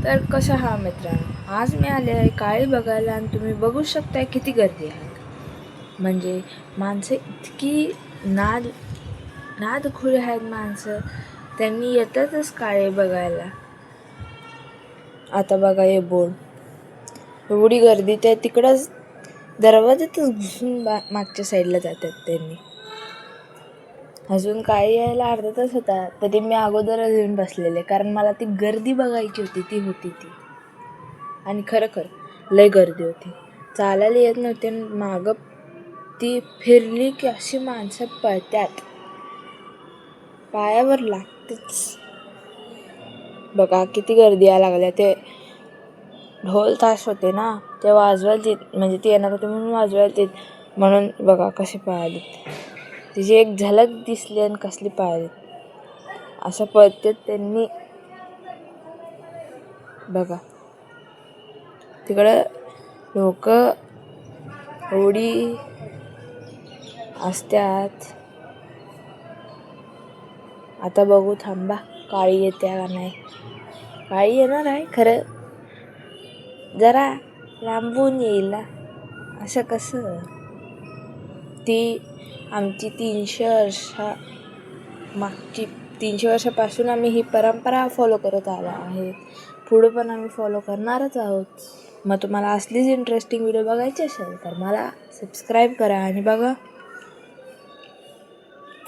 तर कसं हा मित्रांनो, आज मी आले आहे काळी बघायला आणि तुम्ही बघू शकताय किती गर्दी आहे. म्हणजे माणसं इतकी नादखुळी आहेत माणसं, त्यांनी येतातच काळे बघायला. आता बघा हे बोर्ड, एवढी गर्दी त्या तिकडंच दरवाजातच घुसून मागच्या साईडला जातात त्यांनी. अजून काही यायला अर्धा तास होता तरी मी अगोदरच येऊन बसलेले, कारण मला ती गर्दी बघायची होती. ती आणि खरोखर लय गर्दी होती. चालायला येत नव्हते. मागं ती फिरली की अशी माणसं पळत्यात, पायावर लागतेच. बघा किती गर्दी यायला लागल्या. ते ढोल ताश होते ना, ते वाजवायला म्हणजे ती येणार होते म्हणून वाजवायला म्हणून बघा कशी पळाली. तिची एक झलक दिसली आणि कसली पळाली. असं पळतात त्यांनी. बघा तिकडं लोक एवढी असतात. आता बघू थांबा काळी येते का नाही. काळी येणार आहे खरं, जरा लांबून येईल ना. असं कसं, ती आमची 300 वर्षापासून आम्ही ही परंपरा फॉलो करत आलो आहे. पुढे पण आम्ही फॉलो करणारच आहोत. मग तुम्हाला असलीच इंटरेस्टिंग व्हिडिओ बघायचे असेल तर मला सबस्क्राईब करा आणि बघा.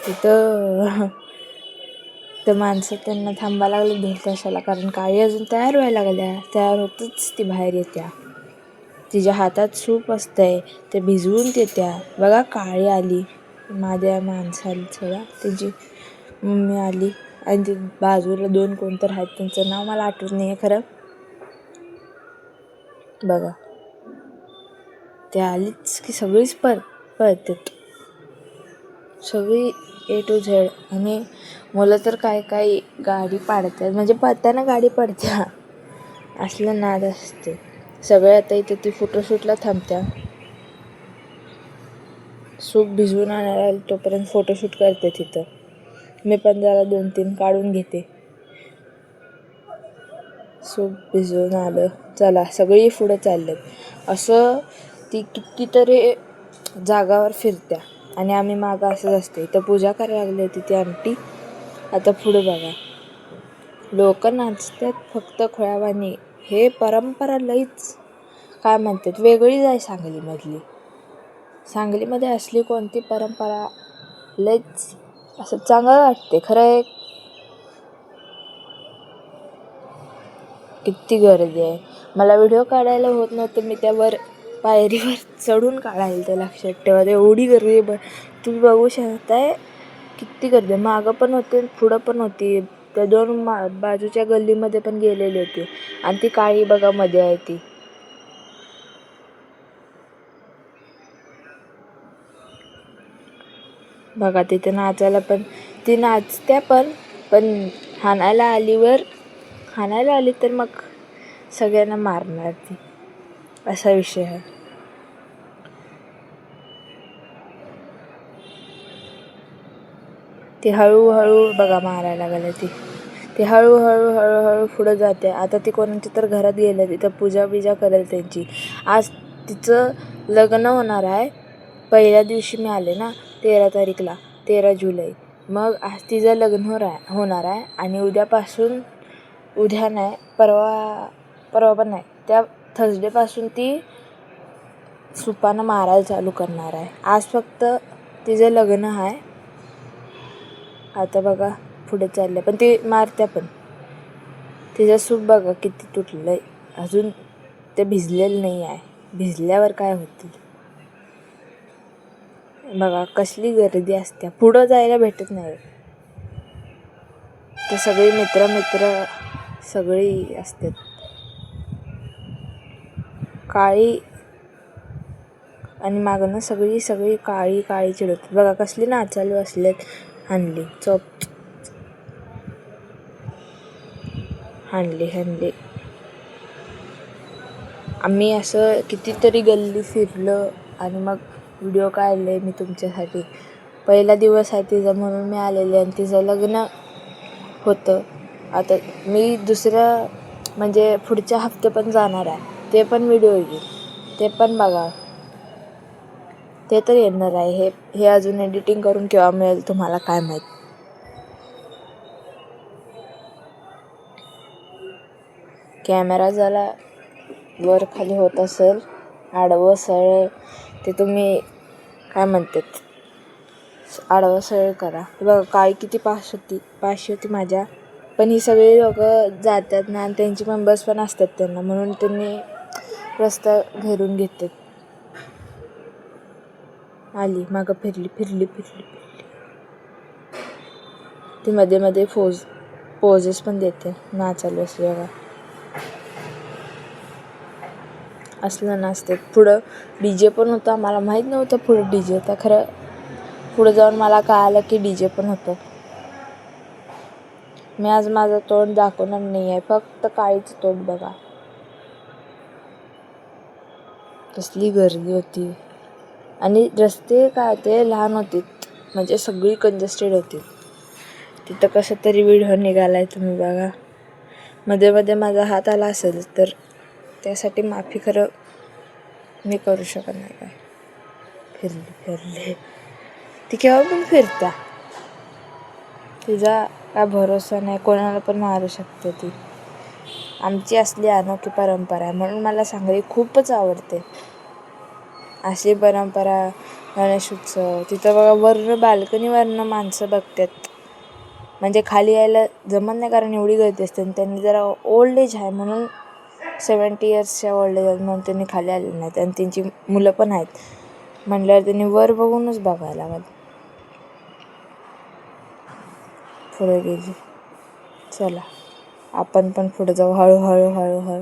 तिथं माणसं त्यांना थांबायला लागले ढोल ताशाला, कारण काळी अजून तयार व्हायला लागल्या. तयार होतच ती बाहेर येत्या. तिच्या हातात सूप असतंय, ते भिजवून येत्या. बघा काळी आली, माझ्या माणसाला सोडा त्यांची मम्मी आली आणि ती बाजूला 2 कोणतर आहेत, त्यांचं नाव मला आठवत नाही आहे खरं. बघा ते आलीच की सगळीच पळतात, सगळी A to Z. आणि मुलं तर काय गाडी पाडतात, म्हणजे पळताना गाडी पडत्या, असलं नाद असते. सगळे आता इथे ती फोटोशूटला थांबत्या. सूप भिजवून आणायला तोपर्यंत फोटोशूट करते तिथं. मी पण जरा 2-3 काढून घेते. सूप भिजवून आलं, चला सगळी पुढं चाललेत. असं ती कितीतरी जागावर फिरत्या आणि आम्ही मागं असंच असते. इथं पूजा करायला लागली होती ती आंटी. आता पुढं बघा लोक नाचतात फक्त खोळ्यावानी. हे परंपरा लईच काय म्हणतात वेगळीच आहे सांगलीमध्ये असली कोणती परंपरा लईच असं चांगलं वाटते खरं. किती गर्दी आहे. मला व्हिडिओ काढायला होत नव्हतं, मी त्यावर पायरीवर चढून काढायला ते लक्षात ठेवा. एवढी गर्दी तुम्ही बघू शकताय किती गर्दी. मागं पण होते पुढं पण होती. त्या 2 बाजूच्या गल्लीमध्ये पण गेलेली होती. आणि ती काळी बघा मध्ये आहे ती. बघा तिथे नाचायला पण ती नाचत्या, पण हाणायला आली तर मग सगळ्यांना मारणार ती, असा विषय आहे. ती हळूहळू बघा मारायला लागली. ती हळूहळू पुढं जाते. आता ती कोणाच्या तर घरात गेल्या, तिथं पूजा करेल त्यांची. आज तिचं लग्न होणार आहे. पहिल्या दिवशी मी आले ना, 13 तारीखला, 13 जुलै. मग आज तिचं लग्न होणार आहे आणि उद्या नाही, परवा पण नाही, त्या थर्सडेपासून ती सुपानं मारायला चालू करणार आहे. आज फक्त तिचं लग्न आहे. आता बघा पुढे चाललं, पण ती मारत्या पण. तिचं सूप बघा किती तुटलं आहे, अजून ते भिजलेलं नाही आहे. भिजल्यावर काय होतील बघा. कसली गर्दी असते, पुढं जायला भेटत नाही. ते सगळी मित्र सगळी असतात. काळी आणि मागणं सगळी काळी चिडवतात. बघा कसली नाचालू असलेत. हाणली आम्ही असं कितीतरी गल्ली फिरलं आणि मग व्हिडिओ काढले मी तुमच्यासाठी. पहिला दिवस आहे तिचा म्हणून मी आलेले आणि तिचं लग्न होतं. आता मी म्हणजे पुढच्या हप्ते पण जाणार आहे, ते पण व्हिडिओ येईल, ते पण बघा. ते तर येणार आहे. हे अजून एडिटिंग करून केव्हा मिळेल तुम्हाला काय माहीत. कॅमेरा जरा वर खाली होत असेल, आडवं सरळ ते तुम्ही काय म्हणतात, आडवं सरळ करा. बघा काळी किती पाचशे होती माझ्या. पण ही सगळी लोक जातात ना, आणि त्यांची मेंबर्स पण असतात त्यांना, म्हणून त्यांनी रस्ता घेरून घेतात. आली मागं फिरली. ती मध्ये मध्ये पोजेस पण देते नाचायला असल्यावर. असलं नाचते. पुढं DJ पण होता. मला माहीत नव्हतं पुढं DJ होता. खरं पुढं जाऊन मला कळालं की DJ पण होतं. मी आज माझं तोंड दाखवणार नाही आहे, फक्त काळीचं तोंड बघा. कसली गर्दी होती. आणि रस्ते काय ते लहान होते, म्हणजे सगळी कंजेस्टेड होती. तिथं कसं तरी व्हिडिओ निघालाय, तुम्ही बघा. मध्ये मध्ये माझा हात आला असेल तर त्यासाठी माफी. खरं मी करू शकत नाही काय. फिरले ती केव्हा पण फिरत्या, तिचा काय भरोसा नाही, कोणाला पण मारू शकते ती. आमची असली अनोखी परंपरा आहे, म्हणून मला सांगली खूपच आवडते. अशी परंपरा, गणेश उत्सव, तिथं बघा बाल्कनीवरनं माणसं बघतात. म्हणजे खाली यायला जमत नाही, कारण एवढी गर्दी असते. आणि त्यांनी जरा ओल्ड एज आहे म्हणून 70 इयर्सच्या ओल्ड एज आहेत म्हणून त्यांनी खाली आले नाहीत. आणि त्यांची मुलं पण आहेत म्हटल्यावर त्यांनी वर बघूनच बघायला लागेल. पुढे गेली, चला आपण पण पुढे जाऊ, हळूहळू.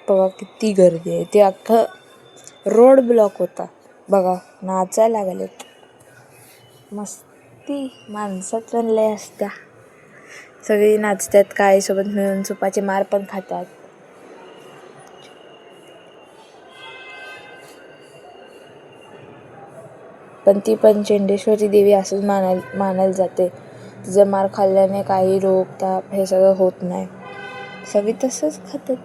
बघा किती गर्दी आहे. ते अख्खं रोड ब्लॉक होता. बघा नाचायला लागलेत. मस्ती माणसात लय असत्या. सगळी नाचतात, काळीसोबत मिळून सुपाचे मार पण खातात. पण ती पंचेंडेश्वरी देवी असंच मानायला जाते. तिचा मार खाल्ल्याने काही रोग ताप हे सगळं होत नाही. सगळी तसंच खातात.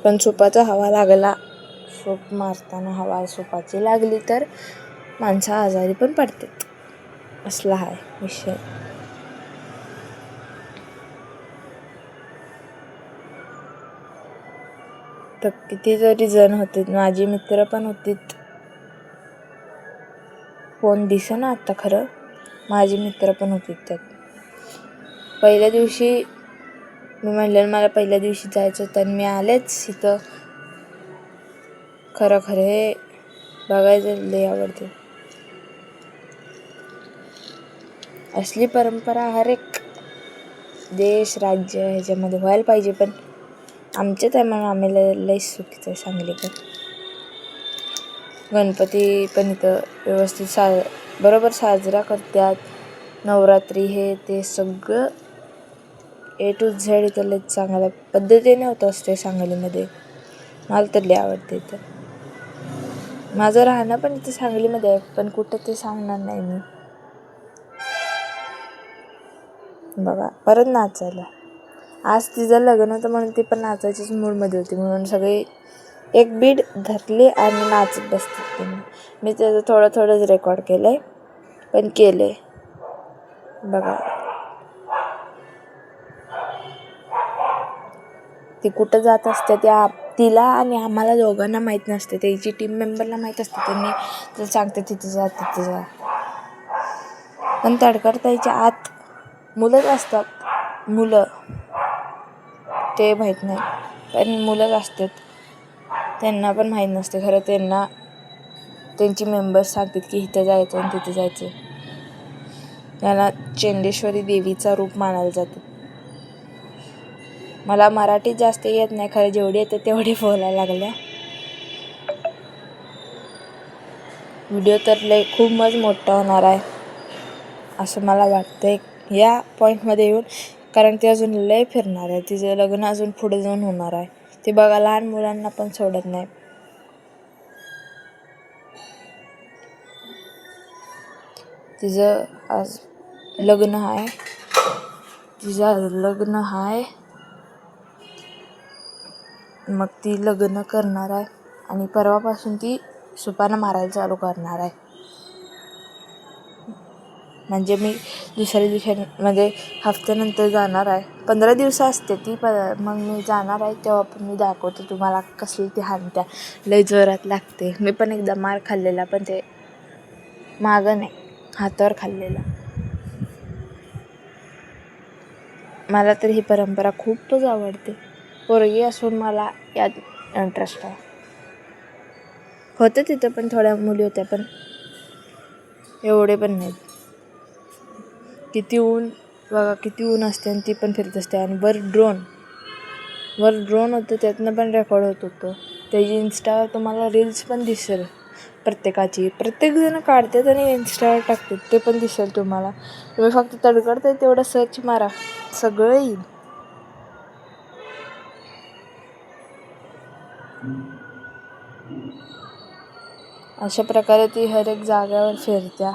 पण सुपाचा हवा लागला, सूप मारताना हवा सुपाची लागली तर माणसं आजारी पण पडतात. असला आहे विषय. तर कितीतरी जण होते, माझी मित्र पण होती. कोण दिसेना आता, खरं माझी मित्र पण होती त्यात. पहिल्या दिवशी मी म्हणलेलं मला पहिल्या दिवशी जायचं होतं, आणि मी आलेच इथं. खरं हे बघायचं लय आवडते. असली परंपरा हर एक देश राज्य ह्याच्यामध्ये व्हायला पाहिजे. पण आमच्यात आहे म्हणून आम्ही लय सुखीचं आहे सांगलीकर. गणपती पण इथं व्यवस्थित बरोबर साजरा करतात. नवरात्री हे ते सगळं A to Z इथं लय चांगल्या पद्धतीने होत असते सांगलीमध्ये. मला तर लय आवडते इथं. माझं राहणं पण इथं सांगलीमध्ये आहे, पण कुठं ते सांगणार नाही मी. बघा परत नाचायला. आज तिचं लग्न होतं म्हणून ती पण नाचायचीच मूडमध्ये होती, म्हणून सगळी एक बीट धरली आणि नाचत बसतात त्यांनी. मी त्याचं थोडंच रेकॉर्ड केलं आहे, पण केलं आहे. बघा ती कुठं जात असते, तिला आणि आम्हाला दोघांना माहीत नसते, त्याची टीम मेंबरला माहीत असते. त्यांनी जर सांगते तिथं जा. पण तडकडताईच्या आत मुलंच असतात. मुलं ते माहीत नाही, पण मुलंच असतात. त्यांना पण माहीत नसते. खरं त्यांना त्यांची मेंबर्स सांगतात की इथं जायचं आणि तिथं जायचं. त्यांना चंडेश्वरी देवीचा रूप मानायला जातं. मला मराठी जास्त येत नाही, खरं जेवढी येते तेवढी बोलायला लागल्या. व्हिडिओ तर खूपच मोठा होणार आहे असं मला वाटतंय या पॉईंटमध्ये येऊन, कारण ते अजून लय फिरणार आहे. तिचं लग्न अजून पुढे जाऊन होणार आहे. ते बघा लहान मुलांना पण सोडत नाही. तिचं आज लग्न आहे, तिचं लग्न आहे. मग ती लग्न करणार आहे आणि परवापासून ती सुपानं मारायला चालू करणार आहे. म्हणजे मी दुसऱ्या दिवशी म्हणजे हफ्त्यानंतर जाणार आहे. 15 दिवस असते ती. मग मी जाणार आहे तेव्हा पण मी दाखवते तुम्हाला कसली ती हाणत्या. लय जोरात लागते. मी पण एकदा मार खाल्लेला, पण ते मागं नाही, हातावर खाल्लेला. मला तर ही परंपरा खूपच आवडते. पोरगी असून मला यात इंटरेस्ट आहे. होतं तिथं पण थोड्या मुली होत्या, पण एवढे पण नाहीत. किती ऊन बघा, किती ऊन असते आणि ती पण फिरत असते. आणि वर ड्रोन होतं, त्यातनं पण रेकॉर्ड होत होतं. त्याची इन्स्टावर तुम्हाला रील्स पण दिसेल प्रत्येकाची. प्रत्येकजण काढतात आणि इन्स्टावर टाकतात, ते पण दिसेल तुम्हाला. तुम्ही फक्त तडकडताय तेवढं सर्च मारा, सगळं येईल. अशा प्रकारे ती हर एक जाग्यावर फिरत्या.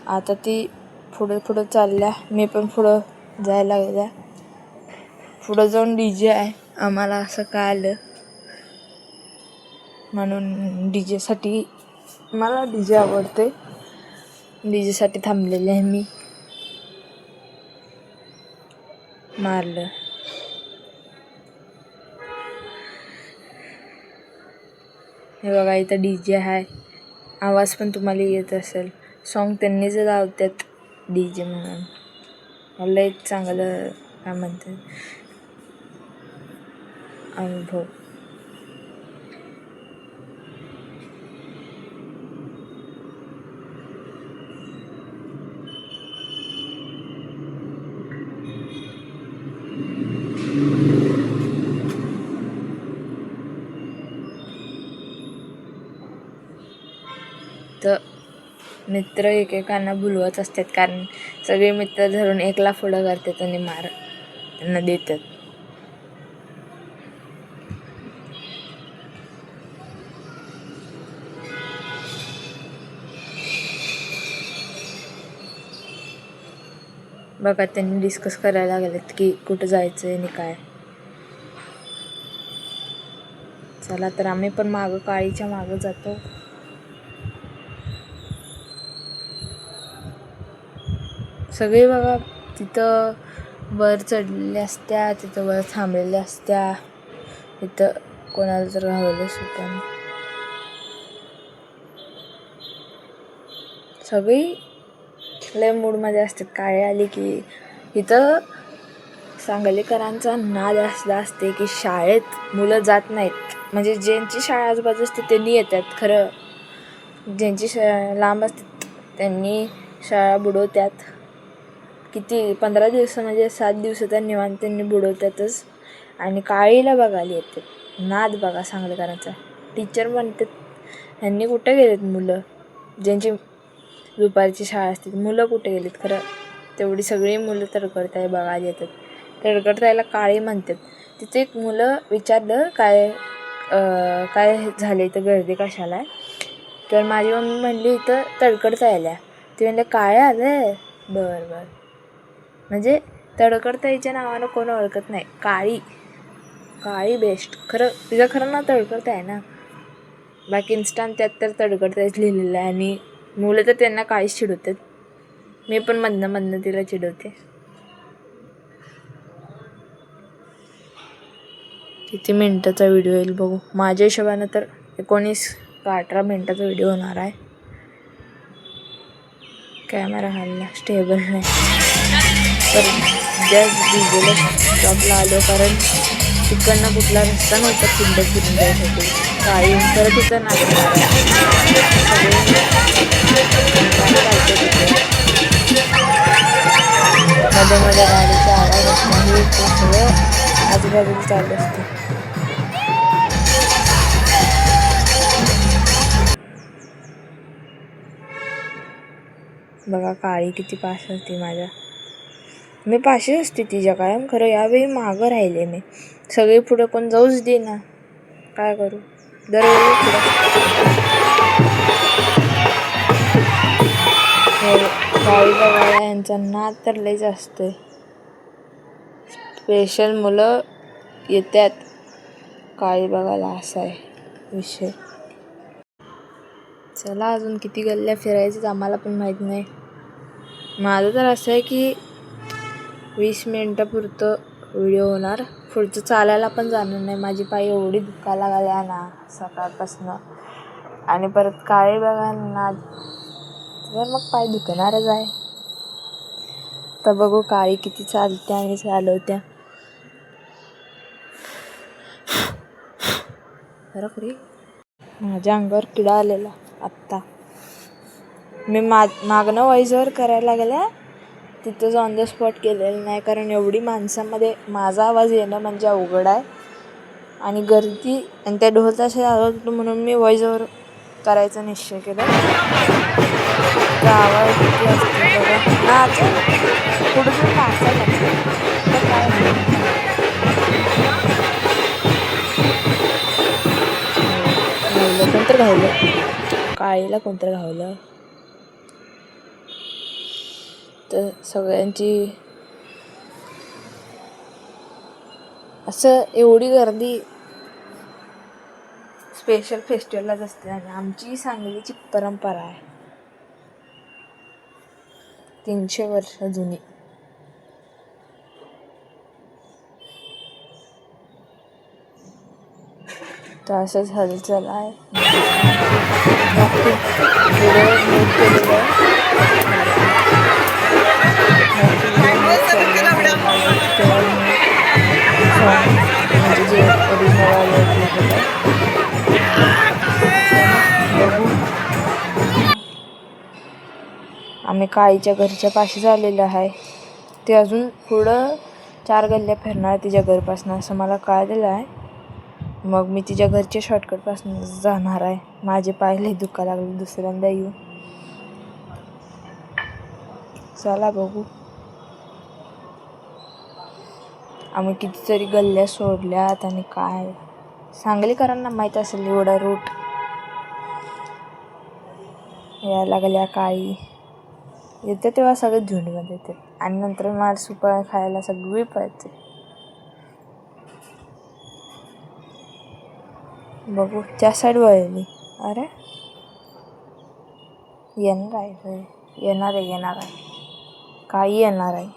आता ती पुढं चालल्या, मी पण पुढं जायला लागल्या. पुढं जाऊन DJ आहे, आम्हाला असं कळालं. म्हणून DJसाठी, मला DJ आवडते, DJसाठी थांबलेले आहे मी. मारलं. हे बघा, इथं DJ आहे. आवाज पण तुम्हाला येत असेल. सॉन्ग त्यांनीच लावतात DJ म्हणून. लय चांगलं काय म्हणतात अनुभव. तर मित्र एकेकांना भुलवत असतात, कारण सगळे मित्र धरून एकला पुढं करतात आणि मार त्यांना देतात. बघा, त्यांनी डिस्कस करायला लागलेत की कुठं जायचं आहे आणि काय. चला तर आम्ही पण मागं, काळीच्या मागं जातो. सगळे बघा तिथं वर चढलेल्या असत्या, तिथं वर थांबलेल्या असत्या. तिथं कोणाला तर राहलं सुद्धा. सगळी लय मूडमध्ये असतात. काळी आली की इथं सांगलीकरांचा नाद असला असते की शाळेत मुलं जात नाहीत. म्हणजे ज्यांची शाळा आजूबाजू असते त्यांनी येतात, खरं ज्यांची लांब असते त्यांनी शाळा बुडवतात. किती 15 दिवस म्हणजे 7 दिवस तर निवांत त्यांनी बुडवतातच. आणि काळीला बघायला येतात. नाद बघा सांगलीकरांचा. टीचर म्हणतात ह्यांनी कुठे गेलेत मुलं, ज्यांची दुपारची शाळा असते मुलं कुठे गेलीत. खरं तेवढी सगळी मुलं तडकडताय बघायला येतात. तडकडतायला काळी म्हणतात. तिथे एक मुलं विचारलं काय झालं इथं, गर्दी कशाला आहे. तर माझी मम्मी म्हणली इथं तडकडता यायला. ती म्हणले काय आलं. बरं. म्हणजे तडकडताईच्या नावानं कोण ओळखत नाही. काळी बेस्ट. खरं तिचं खरं ना तडकडता आहे ना. बाकी इन्स्टान त्यात तर तडकडताच लिहिलेलं आहे. आणि मुलं तर त्यांना काळीच चिडवतात. मी पण मधनं तिला चिडवते. किती मिनटाचा व्हिडिओ येईल बघू. माझ्या हिशोबानं तर 19 का 18 मिनटाचा व्हिडिओ होणार आहे. कॅमेरा हल्ला स्टेबल नाही. तर जस्ट डीजेला स्टॉपला आलो, कारण तिकडनं कुठला रस्ता नव्हता फिरून जायसाठी. काही परत तिथं नाचणार मध्ये गाडीचा आवाज असणारे ते सगळं आजूबाजूला चालू असते. बघा काळी किती पास होती माझ्या. मी पाशी असते तिच्या कायम, खरं यावेळी मागं राहिले मी. सगळे पुढे कोण जाऊच दे ना, काय करू, दरवेळी काळी बघायला यांचा नाद तर लयच असतोय. स्पेशल मुलं येतात काळी बघायला, असा आहे विषय. चला अजून किती गल्ल्या फिरायचं आम्हाला पण माहीत नाही. माझं तर असं आहे की 20 मिनिटापुरतं व्हिडिओ होणार, पुढचं चालायला पण जाणार नाही. माझी पाय एवढी दुखायला लागल्या ना सकाळपासून, आणि परत काळी बघा ना तर मग पाय दुखणारच आहे. तर बघू काळी किती चालत्या आणि चालवत्या. माझ्या अंगावर किडा आलेला आत्ता. मी मागणं व्हॉइसओव्हर करायला गेल्या तिथंच ऑन द स्पॉट केलेलं नाही, कारण एवढी माणसामध्ये माझा आवाज येणं म्हणजे अवघड आहे. आणि गर्दी आणि त्या ढोल ताशे आवाज होतो म्हणून मी व्हॉइसओव्हर करायचा निश्चय केला. आवाज किती असते बघा, नाचा पुढे जाऊन नाचायला घावलं, कोणतर घावलं, काळीला कोणतर घावलं. तर सगळ्यांची असं एवढी गर्दी स्पेशल फेस्टिवललाच असते. आणि आमची सांगलीची परंपरा आहे 300 वर्ष जुनी. तर असंच हालचाल आहे. म्हणजे जे आम्ही काळीच्या घरच्या पाशी आलेलो आहे. ते अजून पुढं 4 गल्ल्या फिरणार तिच्या घरपासून, असं मला कळलेलं आहे. मग मी तिच्या घरच्या शॉर्टकटपासून जाणार आहे. माझे पाय लय दुखायला लागले दुसऱ्यांदा येऊ. चला बघू. आम्ही कितीतरी गल्ल्या सोडल्यात आणि काय सांगलीकरांना माहीत असेल एवढा रूट. यायला लागल्या काळी येते तेव्हा सगळे झुंडमध्ये येते, आणि नंतर मार सुपारी खायला सगळी पळते. बघू त्या साईड वळली. अरे येणार आहे, येणार आहे काळी येणार आहे.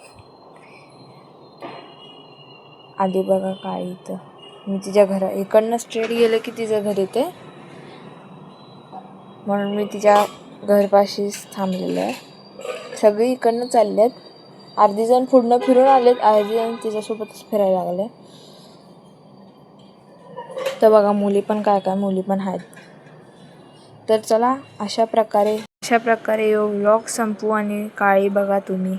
आधी बघा काळी इथं. मी तिच्या घरा इकडनं स्ट्रेट गेलं की तिचं घर येते, म्हणून मी तिच्या घरपाशीच थांबलेलं आहे. सगळी इकडनं चाललेत, अर्धी जण पुढनं फिरून आलेत, अर्धी जण तिच्यासोबतच फिरायला लागले. तर बघा मुली पण काय मुली पण आहेत. तर चला अशा प्रकारे व्लॉग संपवू आणि काळी बघा तुम्ही.